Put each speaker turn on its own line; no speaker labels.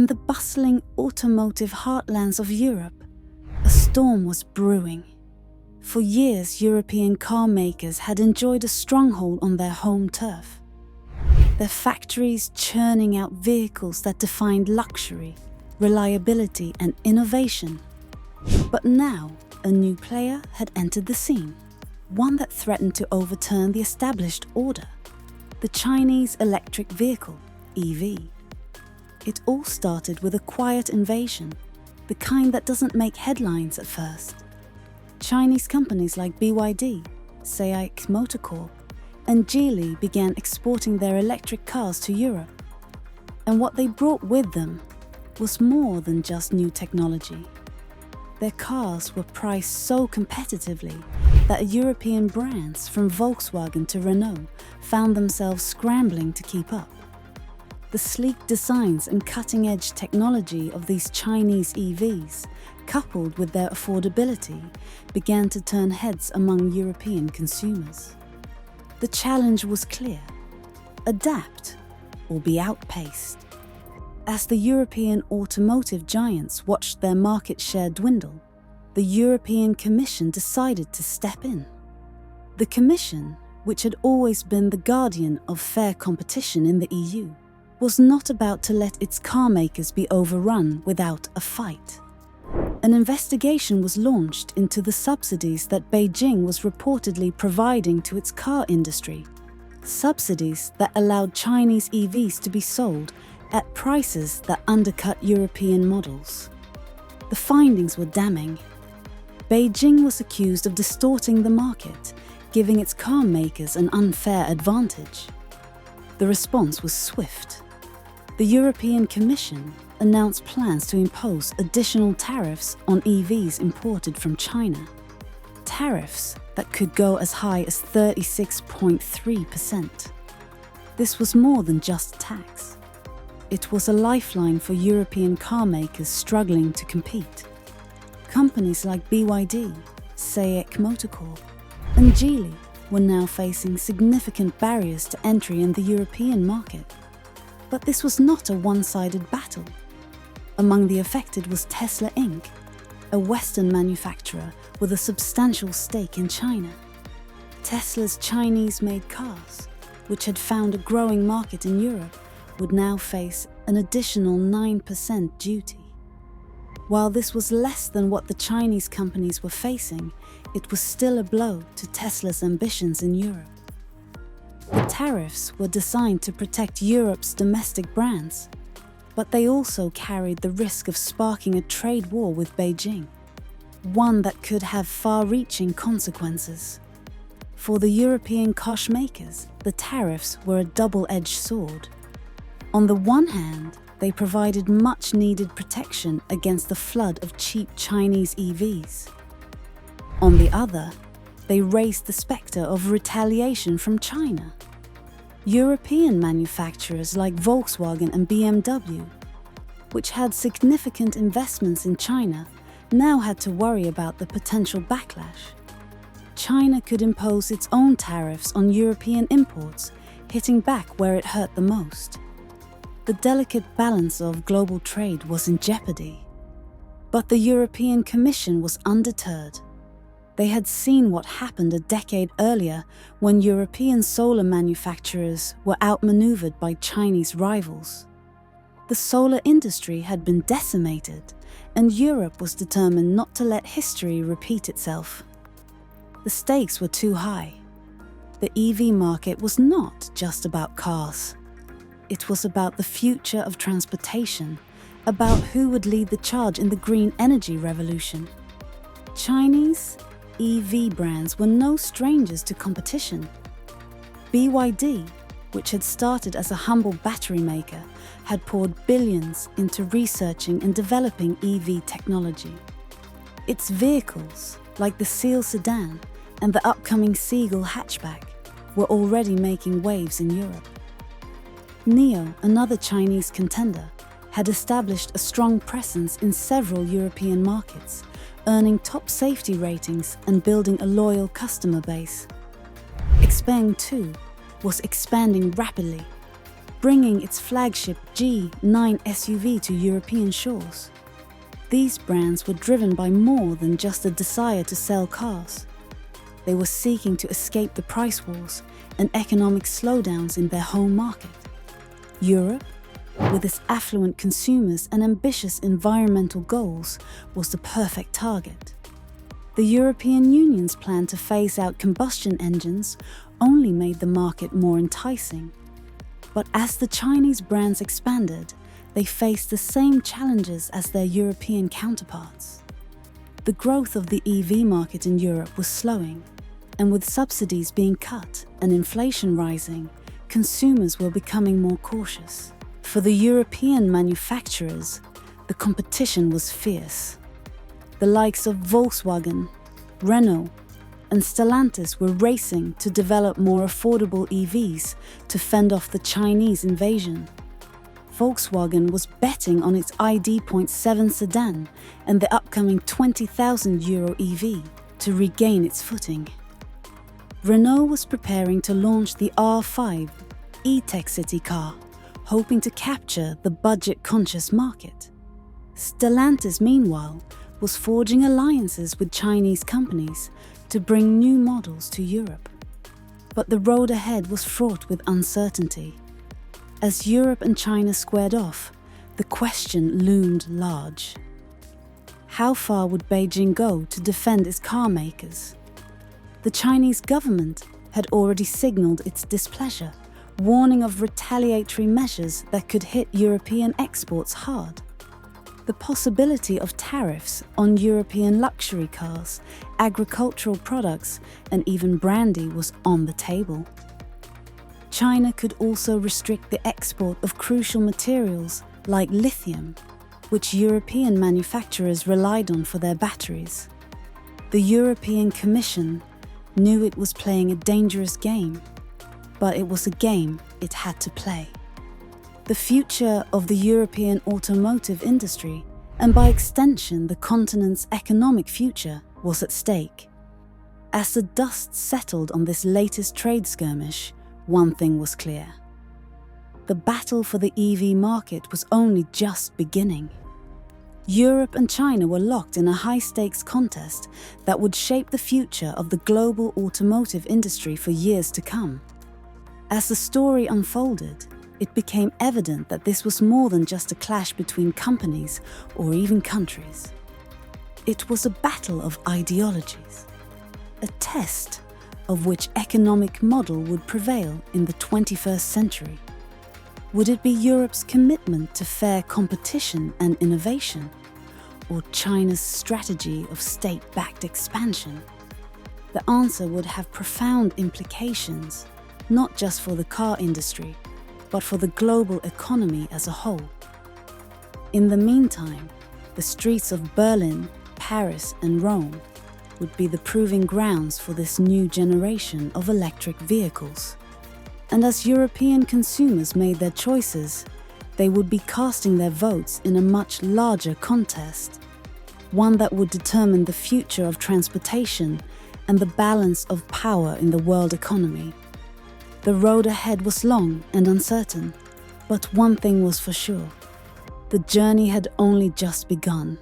In the bustling automotive heartlands of Europe, a storm was brewing. For years, European car makers had enjoyed a stronghold on their home turf. Their factories churning out vehicles that defined luxury, reliability, and innovation. But now, a new player had entered the scene, one that threatened to overturn the established order: the Chinese electric vehicle, EV. It all started with a quiet invasion, the kind that doesn't make headlines at first. Chinese companies like BYD, SAIC Motor Corp, and Geely began exporting their electric cars to Europe. And what they brought with them was more than just new technology. Their cars were priced so competitively that European brands from Volkswagen to Renault found themselves scrambling to keep up. The sleek designs and cutting-edge technology of these Chinese EVs, coupled with their affordability, began to turn heads among European consumers. The challenge was clear: adapt or be outpaced. As the European automotive giants watched their market share dwindle, the European Commission decided to step in. The Commission, which had always been the guardian of fair competition in the EU, was not about to let its car makers be overrun without a fight. An investigation was launched into the subsidies that Beijing was reportedly providing to its car industry, subsidies that allowed Chinese EVs to be sold at prices that undercut European models. The findings were damning. Beijing was accused of distorting the market, giving its car makers an unfair advantage. The response was swift. The European Commission announced plans to impose additional tariffs on EVs imported from China. Tariffs that could go as high as 36.3%. This was more than just tax. It was a lifeline for European car makers struggling to compete. Companies like BYD, SAIC Motor Corp, and Geely were now facing significant barriers to entry in the European market. But this was not a one-sided battle. Among the affected was Tesla Inc., a Western manufacturer with a substantial stake in China. Tesla's Chinese-made cars, which had found a growing market in Europe, would now face an additional 9% duty. While this was less than what the Chinese companies were facing, it was still a blow to Tesla's ambitions in Europe. The tariffs were designed to protect Europe's domestic brands, but they also carried the risk of sparking a trade war with Beijing, one that could have far-reaching consequences. For the European car makers, the tariffs were a double-edged sword. On the one hand, they provided much-needed protection against the flood of cheap Chinese EVs. On the other, they raised the specter of retaliation from China. European manufacturers like Volkswagen and BMW, which had significant investments in China, now had to worry about the potential backlash. China could impose its own tariffs on European imports, hitting back where it hurt the most. The delicate balance of global trade was in jeopardy. But the European Commission was undeterred. They had seen what happened a decade earlier when European solar manufacturers were outmaneuvered by Chinese rivals. The solar industry had been decimated, and Europe was determined not to let history repeat itself. The stakes were too high. The EV market was not just about cars. It was about the future of transportation, about who would lead the charge in the green energy revolution. Chinese EV brands were no strangers to competition. BYD, which had started as a humble battery maker, had poured billions into researching and developing EV technology. Its vehicles, like the Seal sedan and the upcoming Seagull hatchback, were already making waves in Europe. NIO, another Chinese contender, had established a strong presence in several European markets, earning top safety ratings and building a loyal customer base. XPeng, too, was expanding rapidly. bringing its flagship G9 SUV to European shores. These brands were driven by more than just a desire to sell cars. They were seeking to escape the price wars and economic slowdowns in their home market. Europe, with its affluent consumers and ambitious environmental goals, was the perfect target. The European Union's plan to phase out combustion engines only made the market more enticing. But as the Chinese brands expanded, they faced the same challenges as their European counterparts. The growth of the EV market in Europe was slowing, and with subsidies being cut and inflation rising, consumers were becoming more cautious. For the European manufacturers, the competition was fierce. The likes of Volkswagen, Renault, and Stellantis were racing to develop more affordable EVs to fend off the Chinese invasion. Volkswagen was betting on its ID.7 sedan and the upcoming €20,000 EV to regain its footing. Renault was preparing to launch the R5 E-Tech City car, hoping to capture the budget-conscious market. Stellantis, meanwhile, was forging alliances with Chinese companies to bring new models to Europe. But the road ahead was fraught with uncertainty. As Europe and China squared off, the question loomed large. How far would Beijing go to defend its car makers? The Chinese government had already signaled its displeasure, warning of retaliatory measures that could hit European exports hard. The possibility of tariffs on European luxury cars, agricultural products, and even brandy was on the table. China could also restrict the export of crucial materials like lithium, which European manufacturers relied on for their batteries. The European Commission knew it was playing a dangerous game, but it was a game it had to play. The future of the European automotive industry, and by extension the continent's economic future, was at stake. As the dust settled on this latest trade skirmish, one thing was clear. The battle for the EV market was only just beginning. Europe and China were locked in a high-stakes contest that would shape the future of the global automotive industry for years to come. As the story unfolded, it became evident that this was more than just a clash between companies or even countries. It was a battle of ideologies, a test of which economic model would prevail in the 21st century. Would it be Europe's commitment to fair competition and innovation, or China's strategy of state-backed expansion? The answer would have profound implications, not just for the car industry, but for the global economy as a whole. In the meantime, the streets of Berlin, Paris, and Rome would be the proving grounds for this new generation of electric vehicles. And as European consumers made their choices, they would be casting their votes in a much larger contest, one that would determine the future of transportation and the balance of power in the world economy. The road ahead was long and uncertain, but one thing was for sure: the journey had only just begun.